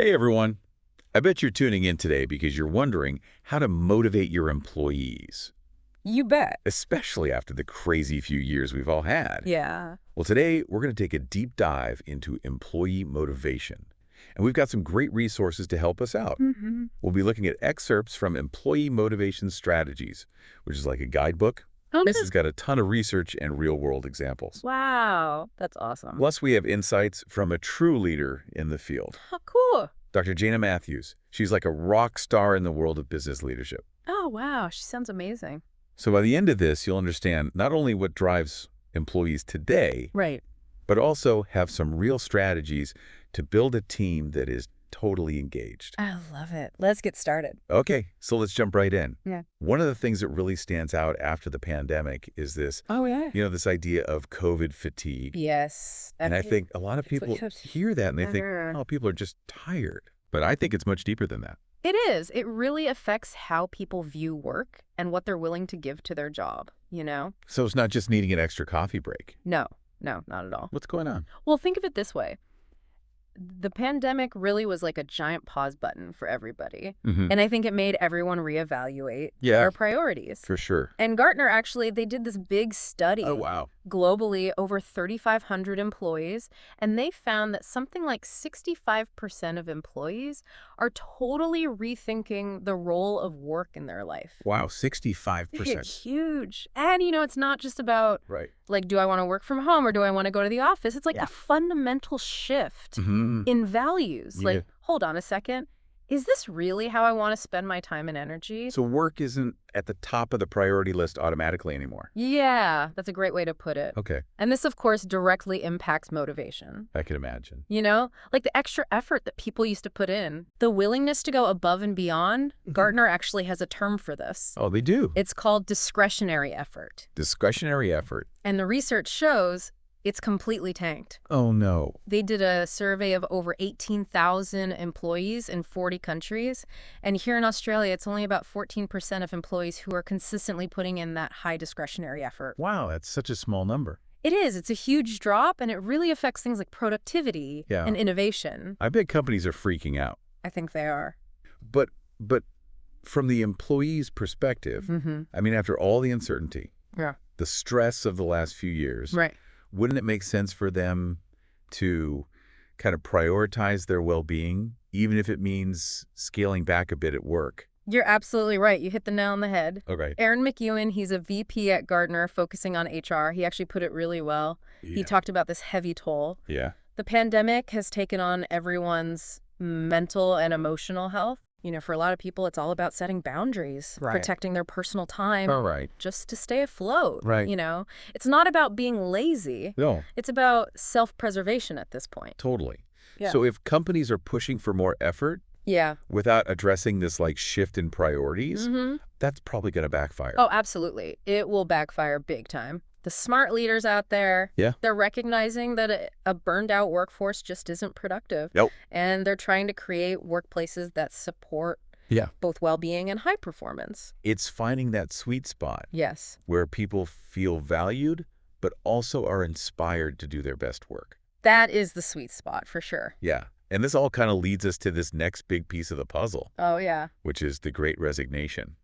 Hey everyone. I bet you're tuning in today because you're wondering how to motivate your employees, You bet. especially after the crazy few years we've all had. Yeah. Well, today we're going to take a deep dive into employee motivation. And we've got some great resources to help us out. Mm-hmm. We'll be looking at excerpts from Employee Motivation Strategies, which is like a guidebook. This has got a ton of research and real-world examples. Wow. That's awesome. Plus, we have insights from a true leader in the field. Oh, cool. Dr. Jana Matthews. She's like a rock star in the world of business leadership. Oh, wow. She sounds amazing. So by the end of this, you'll understand not only what drives employees today, Right. but also have some real strategies to build a team that is totally engaged. I love it. Let's get started. Okay, so let's jump right in. Yeah. One of the things that really stands out after the pandemic is this, Oh, yeah. this idea of COVID fatigue. Yes. And I think a lot of people hear that and they think, oh, people are just tired. But I think it's much deeper than that. It is. It really affects how people view work and what they're willing to give to their job, you know? So it's not just needing an extra coffee break. No, not at all. What's going on? Well, think of it this way. The pandemic really was like a giant pause button for everybody. And I think it made everyone reevaluate their priorities. For sure. And Gartner, actually, they did this big study. Oh, wow. Globally, over 3,500 employees, and they found that something like 65% of employees are totally rethinking the role of work in their life. Wow, 65%. Huge. And, it's not just about, Right. like, do I want to work from home or do I want to go to the office? It's like a fundamental shift in values. Yeah. Like, hold on a second. Is this really how I want to spend my time and energy? So work isn't at the top of the priority list automatically anymore. Yeah, that's a great way to put it. Okay. And this, of course, directly impacts motivation. I can imagine. Like the extra effort that people used to put in, the willingness to go above and beyond. Gartner actually has a term for this. Oh, they do? It's called discretionary effort. Discretionary effort. And the research shows it's completely tanked. Oh, no. They did a survey of over 18,000 employees in 40 countries. And here in Australia, it's only about 14% of employees who are consistently putting in that high discretionary effort. Wow, that's such a small number. It is. It's a huge drop, and it really affects things like productivity Yeah. and innovation. I bet companies are freaking out. I think they are. But from the employee's perspective, I mean, after all the uncertainty, Yeah. the stress of the last few years, Right. wouldn't it make sense for them to kind of prioritize their well-being, even if it means scaling back a bit at work? You're absolutely right. You hit the nail on the head. Okay. Aaron McEwen, he's a VP at Gartner focusing on HR. He actually put it really well. Yeah. He talked about this heavy toll. Yeah. The pandemic has taken on everyone's mental and emotional health. For a lot of people, it's all about setting boundaries, Right. protecting their personal time, All right. just to stay afloat. Right. It's not about being lazy. No, It's about self-preservation at this point. totally. Yeah. So if companies are pushing for more effort Yeah. without addressing this like shift in priorities, Mm-hmm. that's probably going to backfire. Oh, absolutely. It will backfire big time. The smart leaders out there, Yeah. they're recognizing that a burned out workforce just isn't productive. Nope. And they're trying to create workplaces that support Yeah. both well-being and high performance. It's finding that sweet spot Yes. where people feel valued, but also are inspired to do their best work. That is the sweet spot for sure. Yeah. And this all kind of leads us to this next big piece of the puzzle, Oh, yeah. which is the Great Resignation.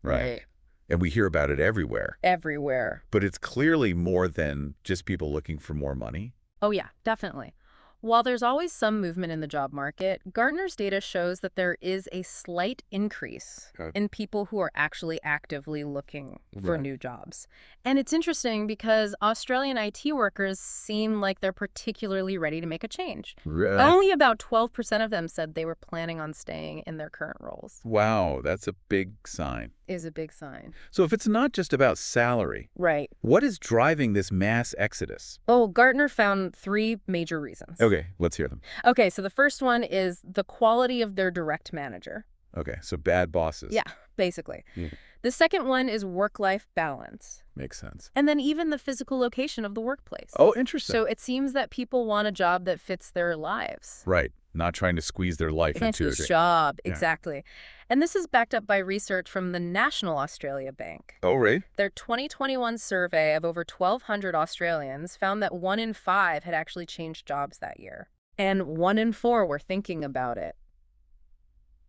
Right. And we hear about it everywhere. Everywhere. But it's clearly more than just people looking for more money. Oh, yeah, definitely. While there's always some movement in the job market, Gartner's data shows that there is a slight increase in people who are actually actively looking for new jobs. And it's interesting because Australian IT workers seem like they're particularly ready to make a change. Only about 12% of them said they were planning on staying in their current roles. Wow, that's a big sign. Is a big sign. So if it's not just about salary, Right. what is driving this mass exodus? Oh, Gartner found 3 major reasons. Okay, let's hear them. Okay, so the first one is the quality of their direct manager. Okay, so bad bosses. Yeah, basically. Yeah. The second one is work-life balance. Makes sense. And then even the physical location of the workplace. Oh, interesting. So it seems that people want a job that fits their lives. Right, not trying to squeeze their life into It's it. a job, Yeah. exactly. And this is backed up by research from the National Australia Bank. Oh, right? Their 2021 survey of over 1,200 Australians found that 1 in 5 had actually changed jobs that year. And 1 in 4 were thinking about it.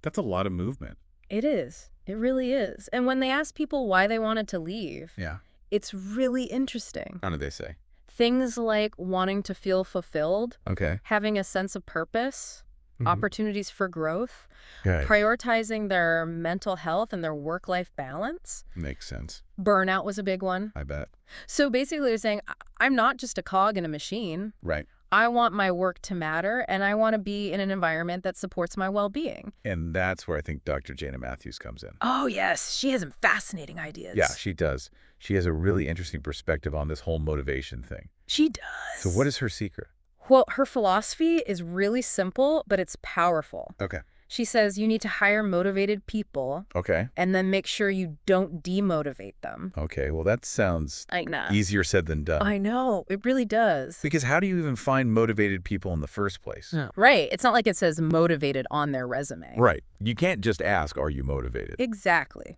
That's a lot of movement. It is. It really is. And when they ask people why they wanted to leave, Yeah. it's really interesting. How did they say? Things like wanting to feel fulfilled, Okay. having a sense of purpose, opportunities for growth, Good. prioritizing their mental health and their work-life balance. Makes sense. Burnout was a big one. I bet. So basically they're saying, I'm not just a cog in a machine. Right. I want my work to matter, and I want to be in an environment that supports my well-being. And that's where I think Dr. Jana Matthews comes in. Oh, yes. She has some fascinating ideas. Yeah, she does. She has a really interesting perspective on this whole motivation thing. She does. So what is her secret? Well, her philosophy is really simple, but it's powerful. Okay. She says you need to hire motivated people Okay. and then make sure you don't demotivate them. Okay. Well, that sounds I know. easier said than done. I know. It really does. Because how do you even find motivated people in the first place? Right. It's not like it says motivated on their resume. Right. You can't just ask, are you motivated? Exactly.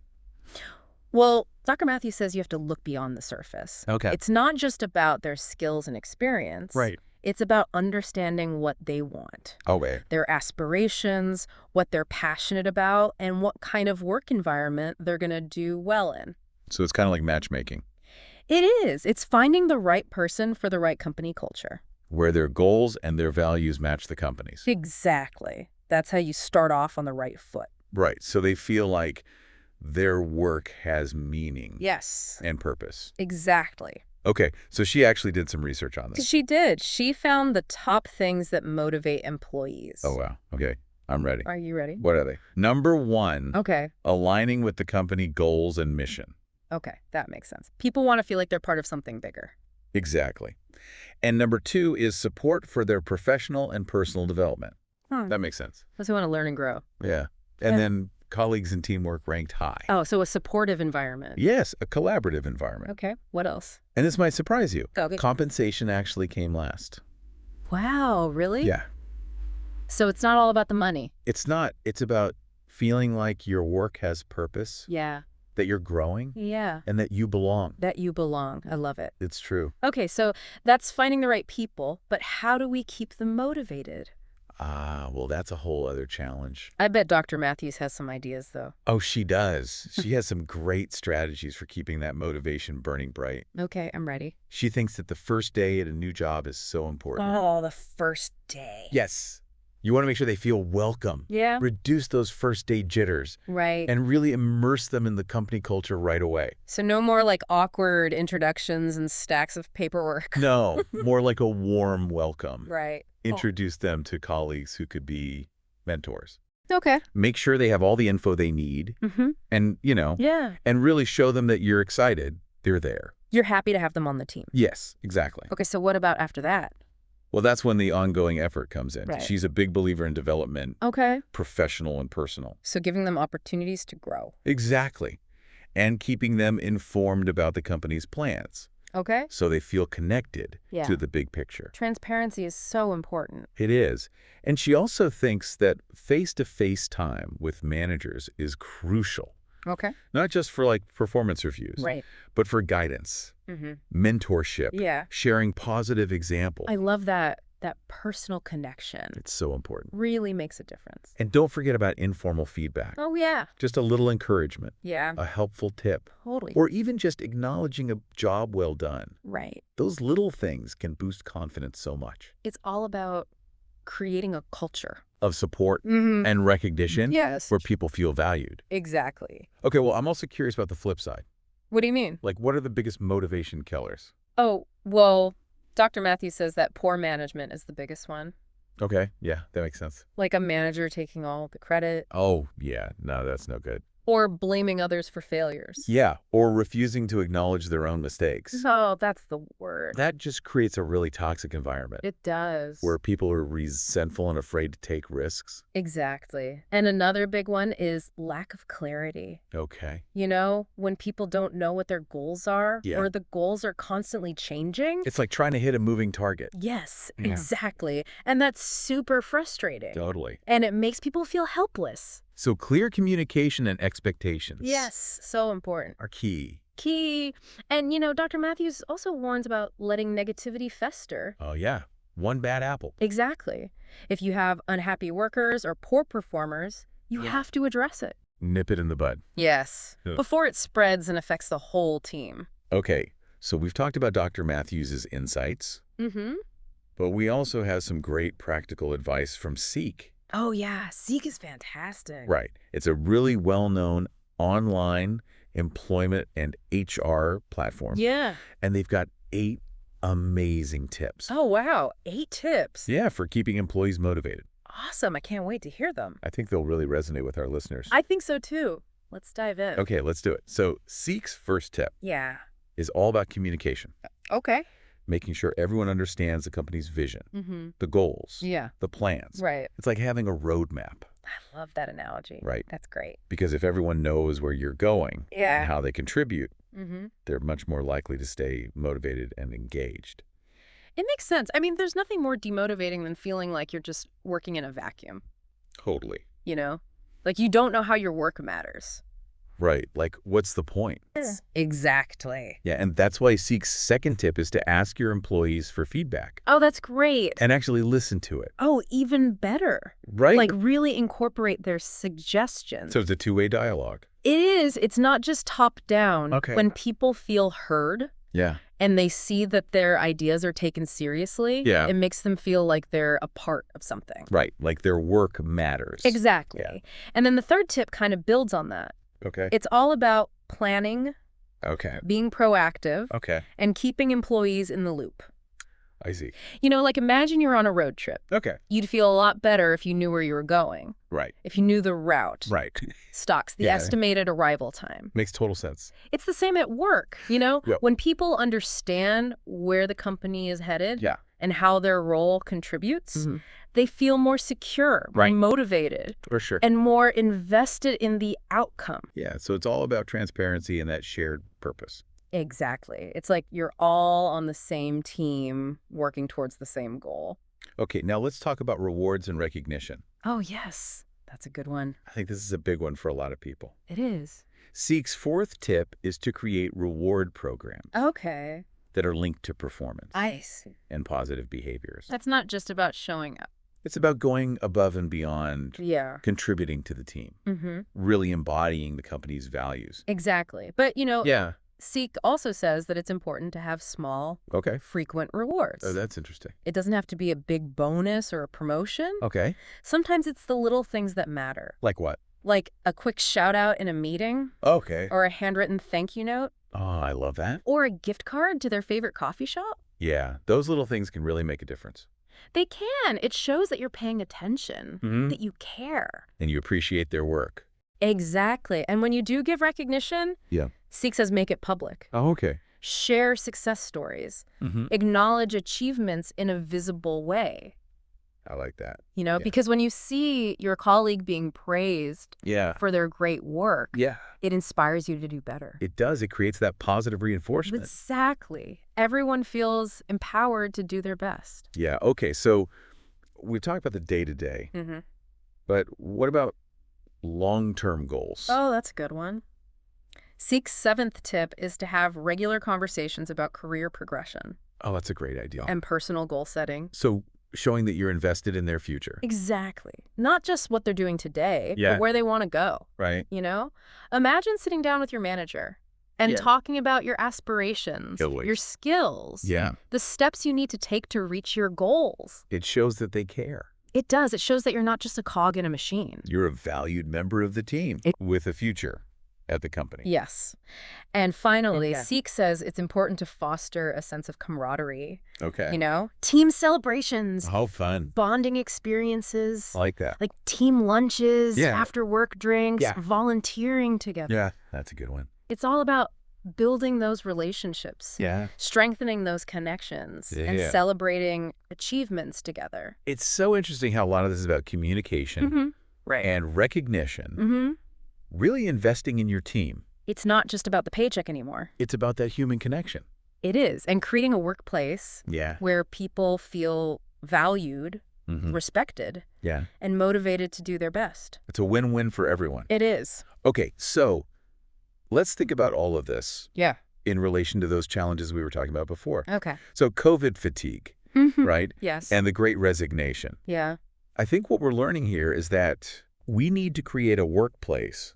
Well, Dr. Matthews says you have to look beyond the surface. Okay. It's not just about their skills and experience. Right. It's about understanding what they want, Oh, wait. their aspirations, what they're passionate about, and what kind of work environment they're going to do well in. So it's kind of like matchmaking, It is. It's finding the right person for the right company culture. where their goals and their values match the company's. Exactly. That's how you start off on the right foot. Right. So they feel like their work has meaning Yes. and purpose. Exactly. Okay. So she actually did some research on this. She did. She found the top things that motivate employees. Oh, wow. Okay. I'm ready. Are you ready? What are they? Number 1, Okay. aligning with the company goals and mission. Okay. That makes sense. People want to feel like they're part of something bigger. Exactly. And number 2 is support for their professional and personal development. That makes sense. Those who want to learn and grow. Yeah. And then colleagues and teamwork ranked high. Oh, so a supportive environment. Yes, a collaborative environment. Okay. What else? And this might surprise you. Okay. Compensation actually came last. Wow. Really? Yeah. So it's not all about the money. It's not. It's about feeling like your work has purpose, Yeah. that you're growing, Yeah. and that you belong. That you belong. I love it. It's true. Okay. So that's finding the right people, but how do we keep them motivated? Well, that's a whole other challenge. I bet Dr. Matthews has some ideas, though. Oh, she does. She has some great strategies for keeping that motivation burning bright. Okay. I'm ready. She thinks that the first day at a new job is so important. Oh, the first day. Yes. You want to make sure they feel welcome. Yeah. Reduce those first day jitters Right. and really immerse them in the company culture right away. So no more like awkward introductions and stacks of paperwork. No, more like a warm welcome. Right. Introduce them to colleagues who could be mentors. Okay. Make sure they have all the info they need Mm-hmm. and, Yeah. and really show them that you're excited. They're there. You're happy to have them on the team. Yes, exactly. Okay, so what about after that? Well, that's when the ongoing effort comes in. Right. She's a big believer in development, Okay. professional and personal. So giving them opportunities to grow. Exactly. And keeping them informed about the company's plans Okay. so they feel connected Yeah. to the big picture. Transparency is so important. It is. And she also thinks that face-to-face time with managers is crucial, Okay. not just for like performance reviews, Right. but for guidance, Mm-hmm. mentorship, Yeah. sharing positive example. I love that personal connection. It's so important. Really makes a difference. And don't forget about informal feedback. Oh, yeah. Just a little encouragement, Yeah. a helpful tip, Totally. or even just acknowledging a job well done. Right. Those little things can boost confidence so much. It's all about creating a culture. Of support Mm-hmm. and recognition Yes. where people feel valued. Exactly. Okay, well, I'm also curious about the flip side. What do you mean? Like, what are the biggest motivation killers? Oh, well, Dr. Matthews says that poor management is the biggest one. Okay, yeah, that makes sense. Like a manager taking all the credit Oh, yeah, no, that's no good. or blaming others for failures. Yeah, or refusing to acknowledge their own mistakes. Oh, that's the word. That just creates a really toxic environment It does. where people are resentful and afraid to take risks. Exactly. And another big one is lack of clarity. Okay. You know, when people don't know what their goals are Yeah. or the goals are constantly changing. It's like trying to hit a moving target. Yes, Yeah. exactly. And that's super frustrating. Totally. And it makes people feel helpless. So clear communication and expectations Yes, so important. are key. Key. And, Dr. Matthews also warns about letting negativity fester. Oh, yeah. one bad apple. Exactly. If you have unhappy workers or poor performers, you have to address it. Nip it in the bud. Yes. Ugh. Before it spreads and affects the whole team. Okay, so we've talked about Dr. Matthews' insights, Mm-hmm. but we also have some great practical advice from Seek. Oh, yeah. Seek is fantastic. Right. It's a really well-known online employment and HR platform. Yeah. And they've got 8 amazing tips. Oh, wow. 8 tips. Yeah, for keeping employees motivated. Awesome. I can't wait to hear them. I think they'll really resonate with our listeners. I think so, too. Let's dive in. Okay, let's do it. So Seek's first tip Yeah. is all about communication, Okay. making sure everyone understands the company's vision, Mm-hmm. the goals, Yeah. the plans. Right. It's like having a roadmap, I love that analogy. right? That's great. Because if everyone knows where you're going Yeah. and how they contribute, Mm-hmm. they're much more likely to stay motivated and engaged. It makes sense. I mean, there's nothing more demotivating than feeling like you're just working in a vacuum, Totally. you know? Like you don't know how your work matters. Right. Like, what's the point? Exactly. Yeah, and that's why Seek's second tip is to ask your employees for feedback Oh, that's great. and actually listen to it. Oh, even better. Right? Like really incorporate their suggestions. So it's a two-way dialogue. It is. It's not just top down. Okay. When people feel heard Yeah. and they see that their ideas are taken seriously, Yeah. it makes them feel like they're a part of something. Right. Like their work matters. Exactly. Yeah. And then the third tip kind of builds on that. Okay. It's all about planning, Okay. being proactive, Okay. and keeping employees in the loop. I see. You know, like imagine you're on a road trip. Okay. You'd feel a lot better if you knew where you were going, Right. if you knew the route, Right. stocks, the Yeah. estimated arrival time. Makes total sense. It's the same at work, you know? Yep. When people understand where the company is headed Yeah. and how their role contributes, Mhm. they feel more secure, more Right. motivated, For sure. and more invested in the outcome. Yeah. So it's all about transparency and that shared purpose. Exactly. It's like you're all on the same team working towards the same goal. Okay. Now let's talk about rewards and recognition. Oh, yes. That's a good one. I think this is a big one for a lot of people. It is. Seek's fourth tip is to create reward programs Okay. that are linked to performance I see. and positive behaviors. That's not just about showing up. It's about going above and beyond, Yeah. contributing to the team, Mm-hmm. really embodying the company's values. Exactly. But, you know, Yeah. Seek also says that it's important to have small, Okay. frequent rewards. Oh, that's interesting. It doesn't have to be a big bonus or a promotion. Okay. Sometimes it's the little things that matter, Like what? like a quick shout out in a meeting Okay. or a handwritten thank you note Oh, I love that. or a gift card to their favorite coffee shop. Yeah. Those little things can really make a difference. They can. It shows that you're paying attention, Mhm. that you care. And you appreciate their work. Exactly. And when you do give recognition, Yeah. Seek says make it public. Oh, okay. Share success stories. Mm-hmm. Acknowledge achievements in a visible way. I like that. You know, Yeah. because when you see your colleague being praised Yeah. for their great work, Yeah. it inspires you to do better. It does. It creates that positive reinforcement. Exactly. Everyone feels empowered to do their best. Yeah. Okay. So we've talked about the day-to-day, Mm-hmm. but what about long-term goals? Oh, that's a good one. Seek's seventh tip is to have regular conversations about career progression Oh, that's a great idea. and personal goal setting. So showing that you're invested in their future, Exactly. Not just what they're doing today, Yeah. but where they want to go, right? you know? Imagine sitting down with your manager and Yeah. talking about your aspirations, Always. your skills, Yeah. the steps you need to take to reach your goals. It shows that they care. It does. It shows that you're not just a cog in a machine. You're a valued member of the team with a future at the company. Yes. And finally, Yeah. Seek says it's important to foster a sense of camaraderie. Okay. You know, team celebrations, How fun. bonding experiences, I like that. like team lunches, Yeah. after work drinks, Yeah. volunteering together. Yeah. That's a good one. It's all about building those relationships, Yeah. strengthening those connections, and Yeah. celebrating achievements together. It's so interesting how a lot of this is about communication Mm-hmm. Right. and recognition, Mm-hmm. really investing in your team. It's not just about the paycheck anymore. It's about that human connection. It is. And creating a workplace Yeah. where people feel valued, Mhm. respected, Yeah. and motivated to do their best. It's a win-win for everyone. It is. Okay, so let's think about all of this Yeah. in relation to those challenges we were talking about before. Okay. So COVID fatigue. right? Yes. And the Great Resignation. Yeah. I think what we're learning here is that we need to create a workplace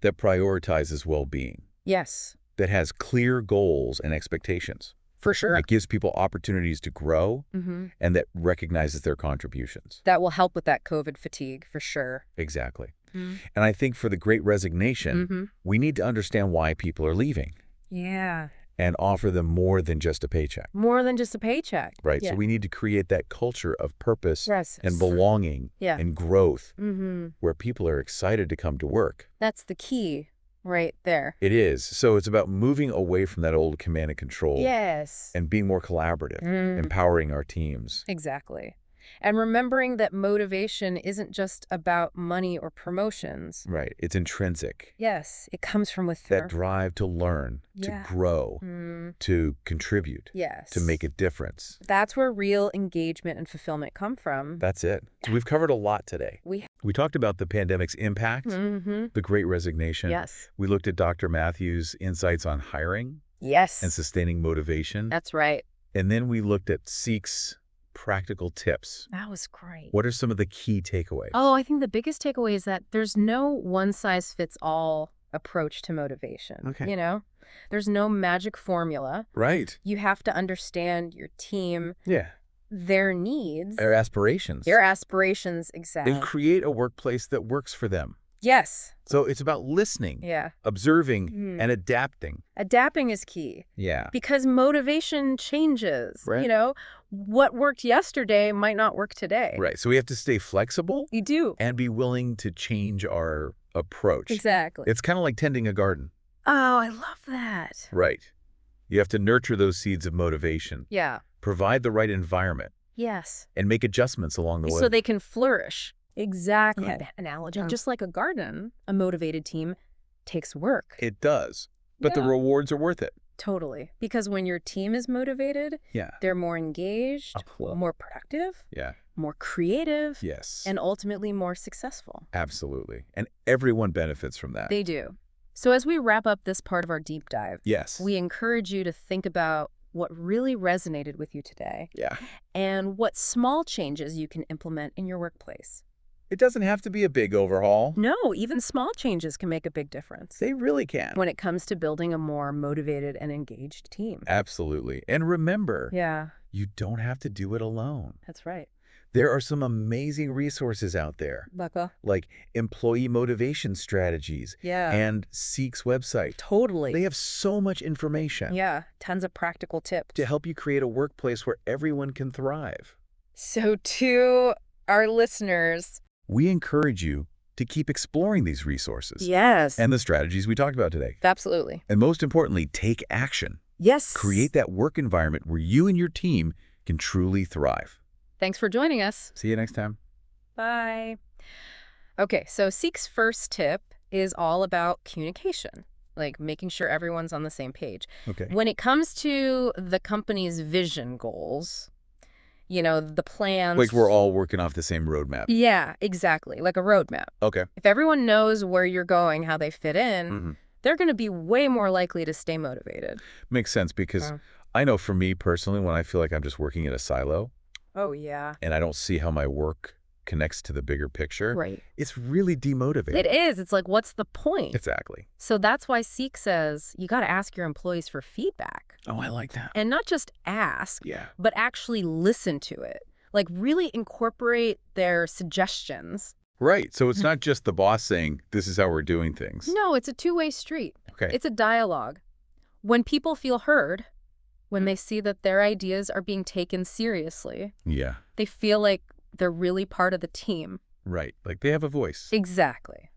that prioritizes well-being, Yes. that has clear goals and expectations, For sure. that gives people opportunities to grow, and that recognizes their contributions. That will help with that COVID fatigue, for sure. Exactly. And I think for the Great Resignation, we need to understand why people are leaving. Yeah. And offer them more than just a paycheck. More than just a paycheck. Right. Yeah. So we need to create that culture of purpose Yes. and belonging and growth where people are excited to come to work. That's the key right there. It is. So it's about moving away from that old command and control. Yes. And being more collaborative, empowering our teams. Exactly. And remembering that motivation isn't just about money or promotions. Right. It's intrinsic. Yes. It comes from within. That drive to learn, to grow, to contribute, yes, to make a difference. That's where real engagement and fulfillment come from. That's it. So we've covered a lot today. We talked about the pandemic's impact, the Great Resignation. Yes. We looked at Dr. Matthews' insights on hiring. Yes. And sustaining motivation. That's right. And then we looked at Seek's practical tips. That was great. What are some of the key takeaways? Oh, I think the biggest takeaway is that there's no one-size-fits-all approach to motivation. Okay. You know? There's no magic formula. Right. You have to understand your team, their needs. Their aspirations. Their aspirations, exactly. And create a workplace that works for them. Yes. So it's about listening, observing, and adapting. Adapting is key. Yeah. Because motivation changes. Right. You know, what worked yesterday might not work today. Right. So we have to stay flexible. You do. And be willing to change our approach. Exactly. It's kind of like tending a garden. Oh, I love that. Right. You have to nurture those seeds of motivation. Yeah. Provide the right environment. Yes. And make adjustments along the way. So they can flourish. Exactly. Good analogy. Just like a garden, a motivated team takes work. It does. But the rewards are worth it. Totally. Because when your team is motivated, they're more engaged, more productive, more creative, and ultimately more successful. Absolutely. And everyone benefits from that. They do. So as we wrap up this part of our deep dive, we encourage you to think about what really resonated with you today and what small changes you can implement in your workplace. It doesn't have to be a big overhaul. No, even small changes can make a big difference. They really can. When it comes to building a more motivated and engaged team. Absolutely. And remember, you don't have to do it alone. That's right. There are some amazing resources out there. Like employee motivation strategies. And Seek's website. Totally. They have so much information. Tons of practical tips. To help you create a workplace where everyone can thrive. So to our listeners, we encourage you to keep exploring these resources. And the strategies we talked about today. Absolutely. And most importantly, take action. Create that work environment where you and your team can truly thrive. Thanks for joining us. See you next time. Bye. Okay, so Seek's first tip is all about communication, like making sure everyone's on the same page. When it comes to the company's vision goals, you know, the plans. Like we're all working off the same roadmap. Yeah, exactly. Like a roadmap. If everyone knows where you're going, how they fit in, they're going to be way more likely to stay motivated. Makes sense because I know for me personally, when I feel like I'm just working in a silo. And I don't see how my work connects to the bigger picture. It's really demotivating. It is. It's like, what's the point? Exactly. So that's why Seek says you got to ask your employees for feedback. Oh, I like that. And not just ask, but actually listen to it. Like really incorporate their suggestions. Right. So it's not just the boss saying, this is how we're doing things. No, it's a two-way street. It's a dialogue. When people feel heard, when they see that their ideas are being taken seriously, they feel like they're really part of the team. Right. Like they have a voice. Exactly.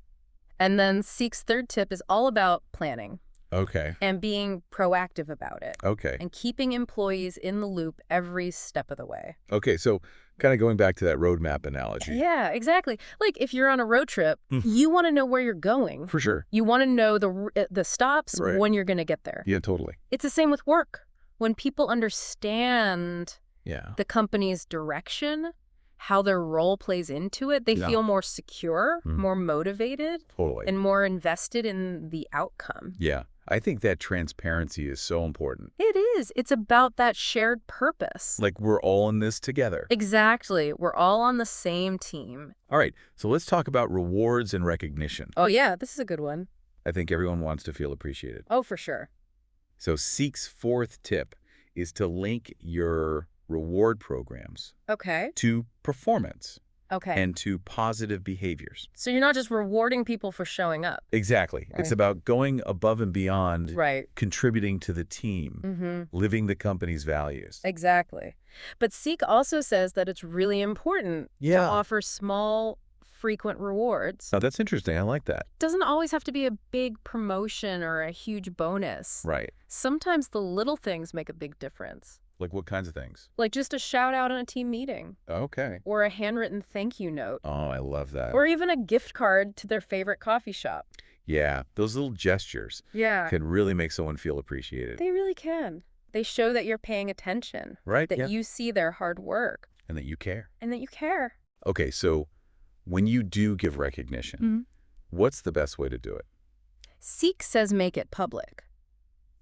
And then Seek's third tip is all about planning. And being proactive about it. And keeping employees in the loop every step of the way. So kind of going back to that roadmap analogy. Yeah, exactly. Like if you're on a road trip, you want to know where you're going. For sure. You want to know the stops, when you're going to get there. Yeah, totally. It's the same with work. When people understand the company's direction, how their role plays into it, they Yeah. feel more secure, more motivated, Totally. and more invested in the outcome. Yeah. I think that transparency is so important. It is. It's about that shared purpose. Like we're all in this together. Exactly. We're all on the same team. All right, so let's talk about rewards and recognition. Oh, yeah, this is a good one. I think everyone wants to feel appreciated. Oh, for sure. So Seek's fourth tip is to link your reward programs Okay. to performance Okay. and to positive behaviors. So you're not just rewarding people for showing up. Exactly. It's Right. about going above and beyond, Right. contributing to the team, living the company's values. Exactly. But Seek also says that it's really important to offer small, frequent rewards. Now, that's interesting. I like that. Doesn't always have to be a big promotion or a huge bonus. Right. Sometimes the little things make a big difference. Like what kinds of things? Like just a shout out on a team meeting. Okay. Or a handwritten thank you note. Oh, I love that. Or even a gift card to their favorite coffee shop. Yeah, those little gestures can really make someone feel appreciated. They really can. They show that you're paying attention. Right, That you see their hard work. And that you care. And that you care. Okay, so when you do give recognition, what's the best way to do it? Seek says make it public.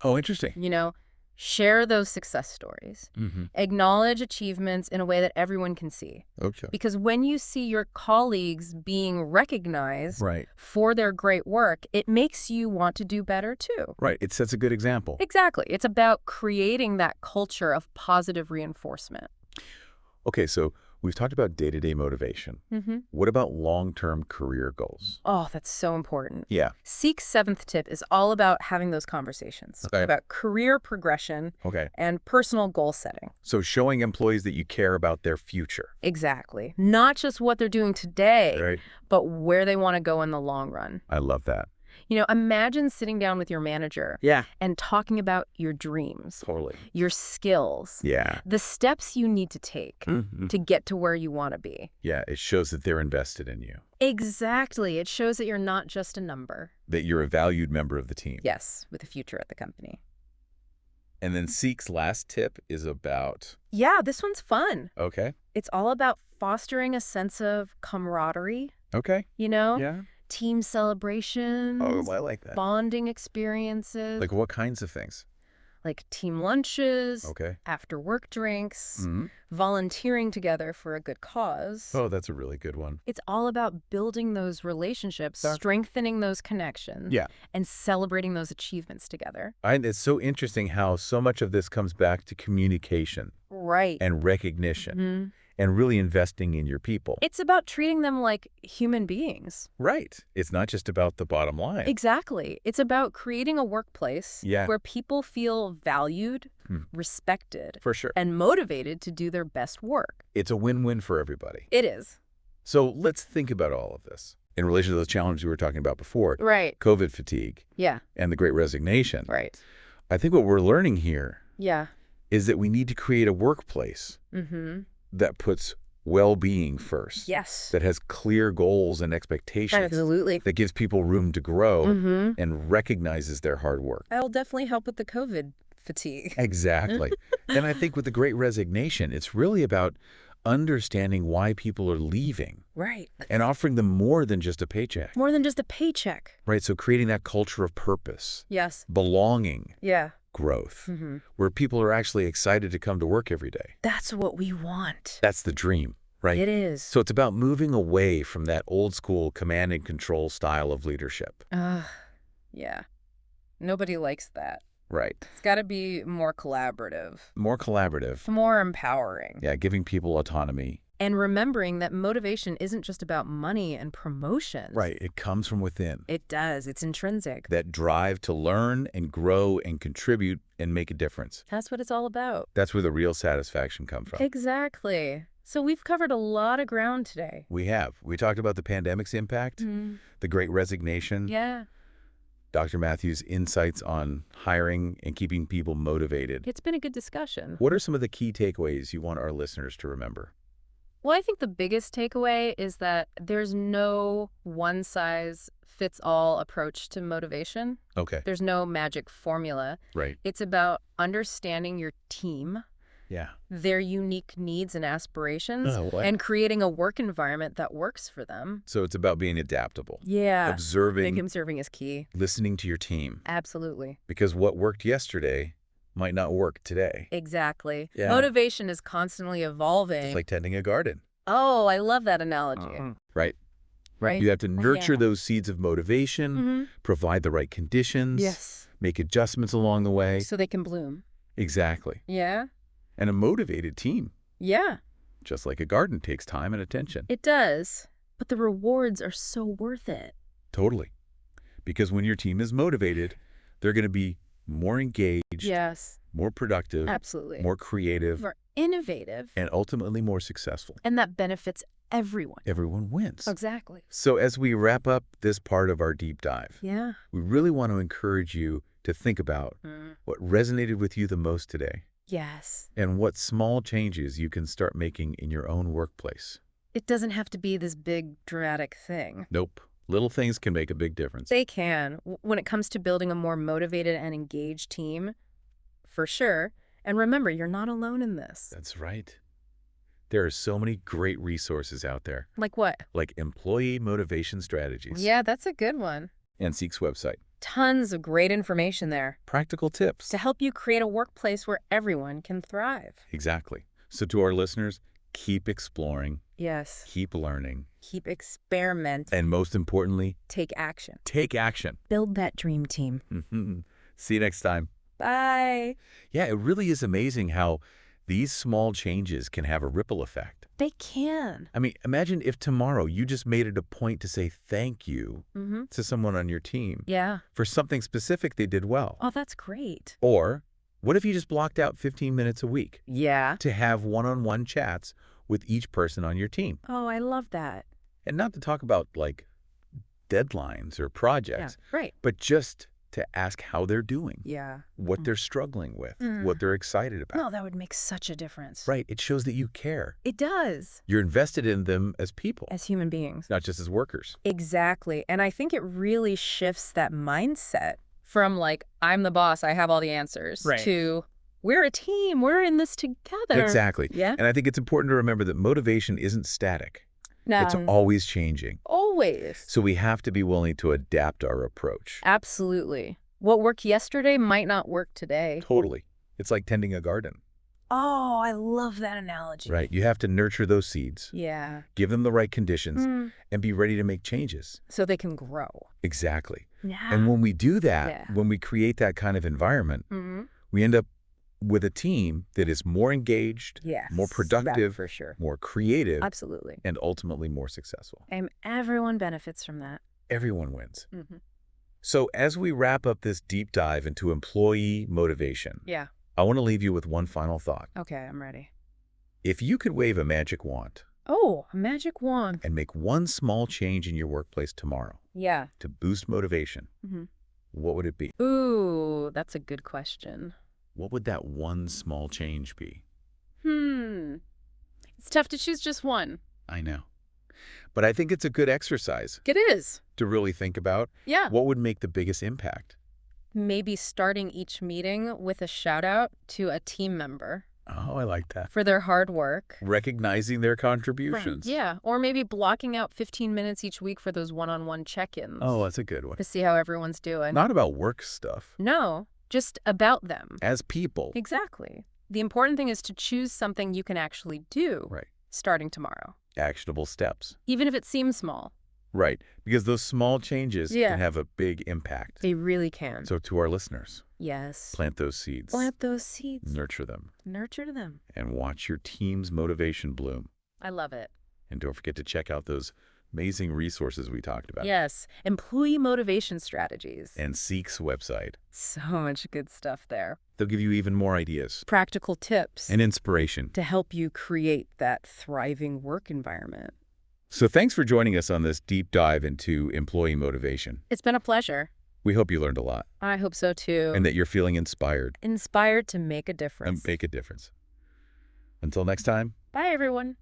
Oh, interesting. You know, share those success stories. Acknowledge achievements in a way that everyone can see. Okay. Because when you see your colleagues being recognized Right. for their great work, it makes you want to do better too. Right. It sets a good example. Exactly. It's about creating that culture of positive reinforcement. Okay, so we've talked about day-to-day motivation. What about long-term career goals? Oh, that's so important. Yeah. Seek's seventh tip is all about having those conversations about career progression and personal goal setting. So showing employees that you care about their future. Exactly. Not just what they're doing today, Right. but where they want to go in the long run. I love that. You know, imagine sitting down with your manager and talking about your dreams, Totally. your skills, Yeah. the steps you need to take to get to where you want to be. Yeah, it shows that they're invested in you, Exactly. It shows that you're not just a number. that you're a valued member of the team. Yes, with a future at the company. And then Seek's last tip is about... Yeah, this one's fun. Okay. It's all about fostering a sense of camaraderie, Okay. you know? Yeah. Team celebrations, Oh, I like that. bonding experiences, Like what kinds of things? like team lunches, Okay. after work drinks, Mhm. volunteering together for a good cause. Oh, that's a really good one. It's all about building those relationships, strengthening those connections, Yeah. and celebrating those achievements together. It's so interesting how so much of this comes back to communication Right. and recognition and really investing in your people. It's about treating them like human beings. Right. It's not just about the bottom line. Exactly. It's about creating a workplace Yeah. where people feel valued, respected, For sure. and motivated to do their best work. It's a win-win for everybody. It is. So let's think about all of this in relation to those challenges we were talking about before. Right. COVID fatigue Yeah. and the Great Resignation. Right. I think what we're learning here Yeah. is that we need to create a workplace that puts well-being first. Yes. That has clear goals and expectations. Absolutely. That gives people room to grow and recognizes their hard work. That'll definitely help with the COVID fatigue. Exactly. And I think with the Great Resignation, it's really about understanding why people are leaving. Right. And offering them more than just a paycheck. More than just a paycheck. Right, so creating that culture of purpose, Yes. belonging, Yeah. growth, where people are actually excited to come to work every day. That's what we want. That's the dream, right? It is. So it's about moving away from that old school command and control style of leadership. Yeah. Nobody likes that. Right. It's got to be more collaborative. More collaborative. More empowering. Yeah, giving people autonomy. And remembering that motivation isn't just about money and promotions. Right, it comes from within. It does. It's intrinsic. That drive to learn and grow and contribute and make a difference. That's what it's all about. That's where the real satisfaction comes from. Exactly. So we've covered a lot of ground today. We have. We talked about the pandemic's impact, the Great Resignation. Yeah. Dr. Matthews' insights on hiring and keeping people motivated. It's been a good discussion. What are some of the key takeaways you want our listeners to remember? Well, I think the biggest takeaway is that there's no one-size-fits-all approach to motivation. Okay. There's no magic formula. Right. It's about understanding your team, their unique needs and aspirations, Oh, what? and creating a work environment that works for them. So it's about being adaptable. Yeah. Observing. Observing is key. Listening to your team. Absolutely. Because what worked yesterday might not work today. Exactly. Yeah. Motivation is constantly evolving. It's like tending a garden. Oh, I love that analogy. Right. Right. You have to nurture those seeds of motivation, provide the right conditions, make adjustments along the way. So they can bloom. Exactly. Yeah. And a motivated team, Yeah. just like a garden, takes time and attention. It does. But the rewards are so worth it. Totally. Because when your team is motivated, they're going to be more engaged, more productive, absolutely, more creative, more innovative, and ultimately more successful. And that benefits everyone. Everyone wins. Exactly. So as we wrap up this part of our deep dive, we really want to encourage you to think about what resonated with you the most today. Yes. And what small changes you can start making in your own workplace. It doesn't have to be this big, dramatic thing. Nope. Little things can make a big difference. They can. When it comes to building a more motivated and engaged team, for sure. And remember, you're not alone in this. That's right. There are so many great resources out there. Like what? Like employee motivation strategies. Yeah, that's a good one. And Seek's website. Tons of great information there. Practical tips. To help you create a workplace where everyone can thrive. Exactly. So to our listeners, keep exploring. Yes. Keep learning. Keep experimenting. And most importantly, take action. Take action. Build that dream team. See you next time. Bye. Yeah, it really is amazing how these small changes can have a ripple effect. They can. I mean, imagine if tomorrow you just made it a point to say thank you to someone on your team for something specific they did well. Oh, that's great. Or what if you just blocked out 15 minutes a week to have one-on-one chats with each person on your team? Oh, I love that. And not to talk about like deadlines or projects, but just to ask how they're doing, what they're struggling with, what they're excited about. No, that would make such a difference. Right. It shows that you care. It does. You're invested in them as people. As human beings. Not just as workers. Exactly. And I think it really shifts that mindset from like, I'm the boss, I have all the answers, to we're a team, we're in this together. Exactly. Yeah. And I think it's important to remember that motivation isn't static. No. It's always changing. Always. So we have to be willing to adapt our approach. Absolutely. What worked yesterday might not work today. Totally. It's like tending a garden. Oh, I love that analogy. Right. You have to nurture those seeds. Yeah. Give them the right conditions and be ready to make changes. So they can grow. Exactly. Yeah. And when we do that, when we create that kind of environment, we end up with a team that is more engaged, more productive, for sure, more creative, absolutely, and ultimately more successful. And everyone benefits from that. Everyone wins. So as we wrap up this deep dive into employee motivation, I want to leave you with one final thought. Okay, I'm ready. If you could wave a magic wand. Oh, a magic wand. And make one small change in your workplace tomorrow. To boost motivation. What would it be? Ooh, that's a good question. What would that one small change be? It's tough to choose just one. I know. But I think it's a good exercise. It is. To really think about what would make the biggest impact. Maybe starting each meeting with a shout out to a team member. Oh, I like that. For their hard work. Recognizing their contributions. Right. Yeah. Or maybe blocking out 15 minutes each week for those one-on-one check-ins. Oh, that's a good one. To see how everyone's doing. Not about work stuff. No. Just about them. As people. Exactly. The important thing is to choose something you can actually do. Right. Starting tomorrow. Actionable steps. Even if it seems small. Right. Because those small changes can have a big impact. They really can. So to our listeners. Yes. Plant those seeds. Plant those seeds. Nurture them. Nurture them. And watch your team's motivation bloom. I love it. And don't forget to check out those amazing resources we talked about. Yes. Employee motivation strategies. And Seek's website. So much good stuff there. They'll give you even more ideas. Practical tips. And inspiration. To help you create that thriving work environment. So thanks for joining us on this deep dive into employee motivation. It's been a pleasure. We hope you learned a lot. I hope so too. And that you're feeling inspired. Inspired to make a difference. And make a difference. Until next time. Bye, everyone.